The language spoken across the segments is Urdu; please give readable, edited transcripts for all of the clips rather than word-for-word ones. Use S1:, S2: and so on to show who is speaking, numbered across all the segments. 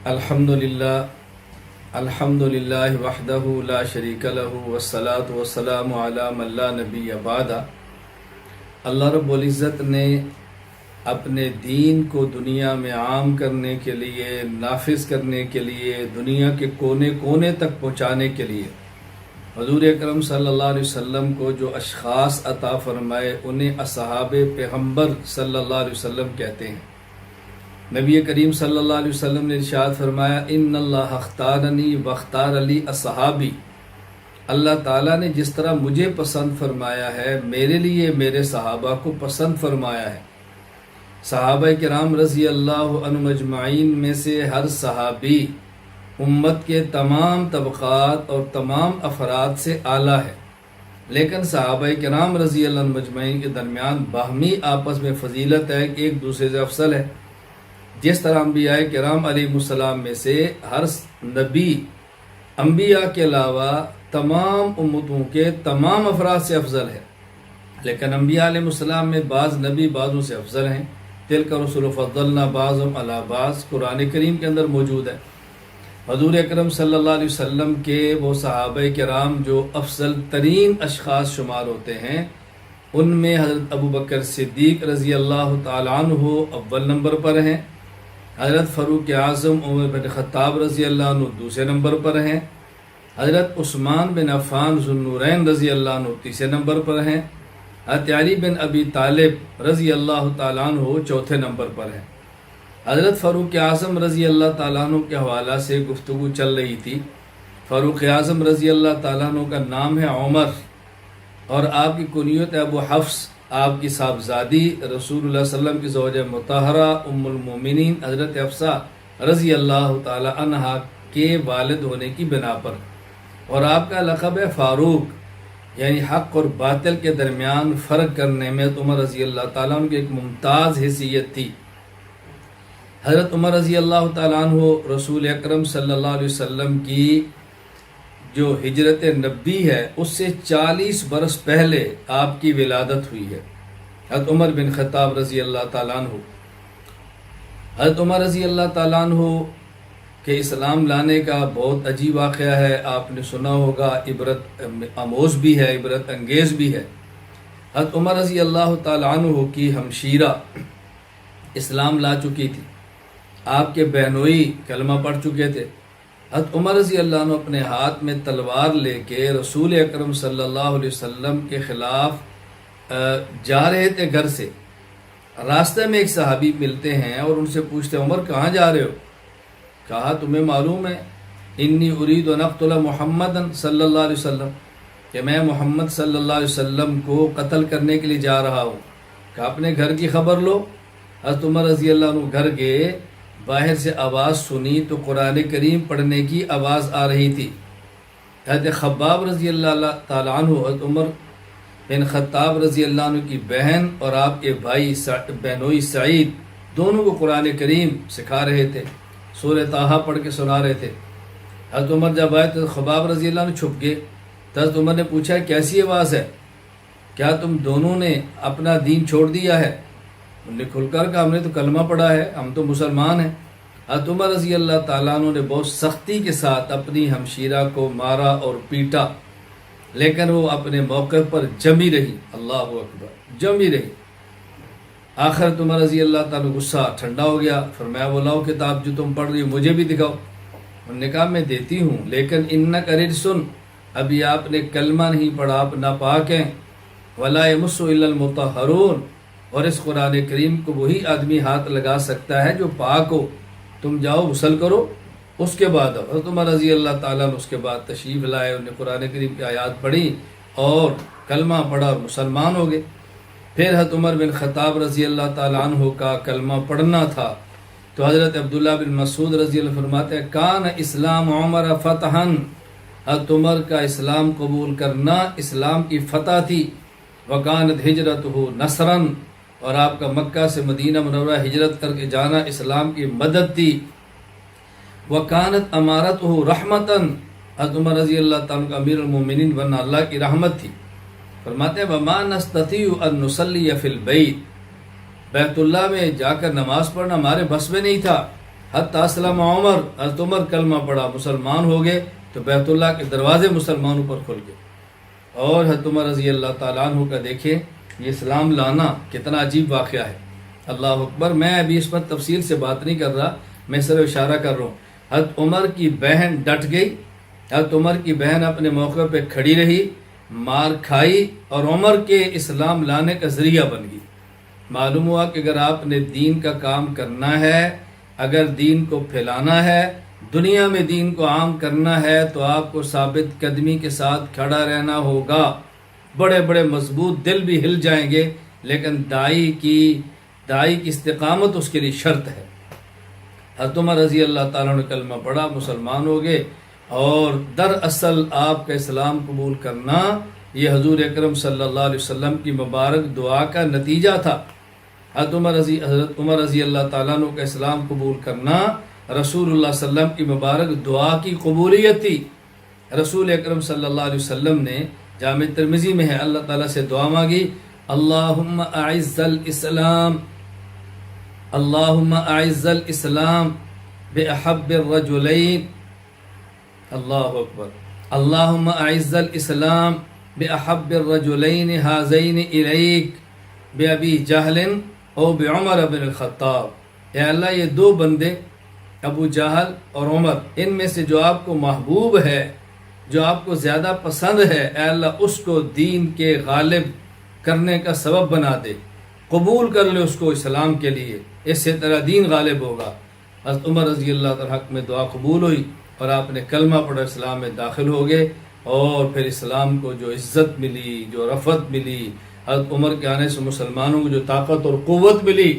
S1: الحمدللہ وحدہ لا شریک لہ والصلاة والسلام علی من لا نبی بعد۔ اللہ رب العزت نے اپنے دین کو دنیا میں عام کرنے کے لیے، نافذ کرنے کے لیے، دنیا کے کونے کونے تک پہنچانے کے لیے حضور اکرم صلی اللہ علیہ وسلم کو جو اشخاص عطا فرمائے انہیں اصحاب پیغمبر صلی اللہ علیہ وسلم کہتے ہیں۔ نبی کریم صلی اللہ علیہ وسلم نے ارشاد فرمایا ان اللہ اختارنی واختار لی اصحابی، اللہ تعالیٰ نے جس طرح مجھے پسند فرمایا ہے میرے لیے میرے صحابہ کو پسند فرمایا ہے۔ صحابہ کرام رضی اللہ عنہم اجمعین میں سے ہر صحابی امت کے تمام طبقات اور تمام افراد سے اعلیٰ ہے، لیکن صحابہ کرام رضی اللہ عنہم اجمعین کے درمیان باہمی آپس میں فضیلت ہے کہ ایک دوسرے سے افضل ہے۔ جس طرح انبیاء کرام علیہ السلام میں سے ہر نبی انبیاء کے علاوہ تمام امتوں کے تمام افراد سے افضل ہے، لیکن انبیاء علیہ السلام میں بعض نبی بعضوں سے افضل ہیں۔ تلک رسول فضلنا بعضهم علی بعض قرآن کریم کے اندر موجود ہے۔ حضور اکرم صلی اللہ علیہ وسلم کے وہ صحابہ کرام جو افضل ترین اشخاص شمار ہوتے ہیں، ان میں حضرت ابو بکر صدیق رضی اللہ تعالیٰ عنہ اول نمبر پر ہیں، حضرت فاروق اعظم عمر بن خطاب رضی اللہ عنہ دوسرے نمبر پر ہیں، حضرت عثمان بن عفان ذو النورین رضی اللہ عنہ تیسرے نمبر پر ہیں، حضرت علی بن ابی طالب رضی اللہ تعالیٰ عنہ چوتھے نمبر پر ہیں۔ حضرت فاروق اعظم رضی اللہ تعالیٰ عنہ کے حوالہ سے گفتگو چل رہی تھی۔ فاروق اعظم رضی اللہ تعالیٰ عنہ کا نام ہے عمر اور آپ کی کنیت ہے ابو حفص، آپ کی صاحبزادی رسول اللہ صلی اللہ علیہ وسلم کی زوجہ مطہرہ ام المومنین حضرت حفصہ رضی اللہ تعالی عنہا کے والد ہونے کی بنا پر، اور آپ کا لقب ہے فاروق، یعنی حق اور باطل کے درمیان فرق کرنے میں عمر رضی اللہ تعالیٰ عنہ کی ایک ممتاز حیثیت تھی۔ حضرت عمر رضی اللہ تعالیٰ عنہ رسول اکرم صلی اللہ علیہ وسلم کی جو ہجرت نبی ہے اس سے 40 برس پہلے آپ کی ولادت ہوئی ہے۔ حضرت عمر بن خطاب رضی اللہ تعالیٰ عنہ، حضرت عمر رضی اللہ تعالیٰ عنہ کے اسلام لانے کا بہت عجیب واقعہ ہے، آپ نے سنا ہوگا، عبرت آموز بھی ہے، عبرت انگیز بھی ہے۔ حضرت عمر رضی اللہ تعالیٰ عنہ کی ہمشیرہ اسلام لا چکی تھی، آپ کے بہنوئی کلمہ پڑھ چکے تھے۔ حضرت عمر رضی اللہ عنہ اپنے ہاتھ میں تلوار لے کے رسول اکرم صلی اللہ علیہ وسلم کے خلاف جا رہے تھے گھر سے۔ راستے میں ایک صحابی ملتے ہیں اور ان سے پوچھتے عمر کہاں جا رہے ہو؟ کہا تمہیں معلوم ہے انی ارید ان اقتل محمد صلی اللہ علیہ وسلم، کہ میں محمد صلی اللہ علیہ وسلم کو قتل کرنے کے لیے جا رہا ہوں۔ کہا اپنے گھر کی خبر لو۔ حضرت عمر رضی اللہ عنہ گھر گئے، باہر سے آواز سنی تو قرآن کریم پڑھنے کی آواز آ رہی تھی۔ حضرت خباب رضی اللہ تعالیٰ عنہ حضرت عمر بن خطاب رضی اللہ عنہ کی بہن اور آپ کے بھائی بہنوئی سعید دونوں کو قرآن کریم سکھا رہے تھے، سورہ طٰہٰ پڑھ کے سنا رہے تھے۔ حضرت عمر جب آئے تو خباب رضی اللہ عنہ چھپ گئے، تو حضرت عمر نے پوچھا کیسی آواز ہے، کیا تم دونوں نے اپنا دین چھوڑ دیا ہے؟ انہوں نے کھل کر کہا ہم نے تو کلمہ پڑھا ہے، ہم تو مسلمان ہیں۔ حضرت عمر رضی اللہ تعالیٰ عنہ نے بہت سختی کے ساتھ اپنی ہمشیرہ کو مارا اور پیٹا، لیکن وہ اپنے موقع پر جمی رہی، اللہ اکبر، جمی رہی۔ آخر عمر رضی اللہ تعالیٰ غصہ ٹھنڈا ہو گیا، فرمایا وہ لاؤ کتاب جو تم پڑھ رہی ہو مجھے بھی دکھاؤ۔ انہوں نے کہا میں دیتی ہوں، لیکن انک رجسن، ابھی آپ نے کلمہ نہیں پڑھا، آپ ناپاک ہیں۔ ولا یمس الا المطہرون، اور اس قرآن کریم کو وہی آدمی ہاتھ لگا سکتا ہے جو پاک ہو، تم جاؤ غسل کرو اس کے بعد۔ حضرت عمر رضی اللہ تعالیٰ نے اس کے بعد تشریف لائے، انہوں نے قرآن کریم کی آیات پڑھی اور کلمہ پڑھا اور مسلمان ہو گئے۔ پھر حضرت عمر بن خطاب رضی اللہ تعالیٰ عنہ کا کلمہ پڑھنا تھا تو حضرت عبداللہ بن مسعود رضی اللہ عنہ فرماتے ہیں کان اسلام عمر فتحن، حضرت عمر کا اسلام قبول کرنا اسلام کی فتح تھی۔ وکانت ہجرتہ نصرن، اور آپ کا مکہ سے مدینہ منورہ ہجرت کر کے جانا اسلام کی مدد تھی۔ وکانت امارتہ رحمتاً، حضرت عمر رضی اللہ تعالیٰ کا امیر المومنین بننا اللہ کی رحمت تھی۔ فرماتے ہیں وما نستطيع ان نصلي في البيت، بیت اللہ میں جا کر نماز پڑھنا ہمارے بس میں نہیں تھا، حتی اسلم عمر، حضرت عمر کلمہ پڑھا، مسلمان ہو گئے تو بیت اللہ کے دروازے مسلمانوں پر کھل گئے۔ اور حضرت عمر رضی اللہ تعالیٰ عنہ کا دیکھیں یہ اسلام لانا کتنا عجیب واقعہ ہے۔ اللہ اکبر۔ میں ابھی اس پر تفصیل سے بات نہیں کر رہا، میں صرف اشارہ کر رہا ہوں۔ حضرت عمر کی بہن ڈٹ گئی، حضرت عمر کی بہن اپنے موقع پہ کھڑی رہی، مار کھائی اور عمر کے اسلام لانے کا ذریعہ بن گئی۔ معلوم ہوا کہ اگر آپ نے دین کا کام کرنا ہے، اگر دین کو پھیلانا ہے، دنیا میں دین کو عام کرنا ہے، تو آپ کو ثابت قدمی کے ساتھ کھڑا رہنا ہوگا۔ بڑے بڑے مضبوط دل بھی ہل جائیں گے، لیکن داعی کی استقامت اس کے لیے شرط ہے۔ حضرت عمر رضی اللہ تعالیٰ نے کلمہ پڑھا، مسلمان ہو گئے، اور دراصل آپ کا اسلام قبول کرنا یہ حضور اکرم صلی اللہ علیہ وسلم کی مبارک دعا کا نتیجہ تھا۔ حضرت عمر رضی اللہ تعالیٰ عنہ کا اسلام قبول کرنا رسول اللہ صلی اللہ علیہ وسلم کی مبارک دعا کی قبولیت تھی۔ رسول اکرم صلی اللہ علیہ وسلم نے جامع ترمذی میں ہے، اللہ تعالیٰ سے دعا مانگی، اللہم اعز الاسلام، اللہم اعز الاسلام باحب الرجلین، اللہ اکبر، اللہم اعز الاسلام باحب الرجلین ہذین الیک بابی جہل او بعمر بن الخطاب۔ اے اللہ یہ دو بندے ابو جہل اور عمر، ان میں سے جو آپ کو محبوب ہے، جو آپ کو زیادہ پسند ہے، اے اللہ اس کو دین کے غالب کرنے کا سبب بنا دے، قبول کر لے اس کو اسلام کے لیے، اس سے طرح دین غالب ہوگا۔ حضرت عمر رضی اللہ تعالیٰ حق میں دعا قبول ہوئی اور آپ نے کلمہ پڑھا، اسلام میں داخل ہو گئے، اور پھر اسلام کو جو عزت ملی، جو رفعت ملی، حضرت عمر کے آنے سے مسلمانوں کو جو طاقت اور قوت ملی،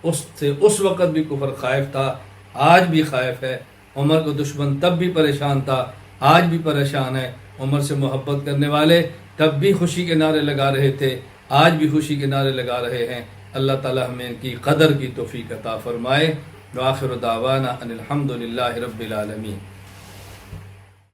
S1: اس سے اس وقت بھی کفر خائف تھا، آج بھی خائف ہے۔ عمر کو دشمن تب بھی پریشان تھا، آج بھی پریشان ہے۔ عمر سے محبت کرنے والے تب بھی خوشی کے نعرے لگا رہے تھے، آج بھی خوشی کے نعرے لگا رہے ہیں۔ اللہ تعالی ہمیں ان کی قدر کی توفیق عطا فرمائے۔ وآخر دعوانا ان الحمد للہ رب العالمین۔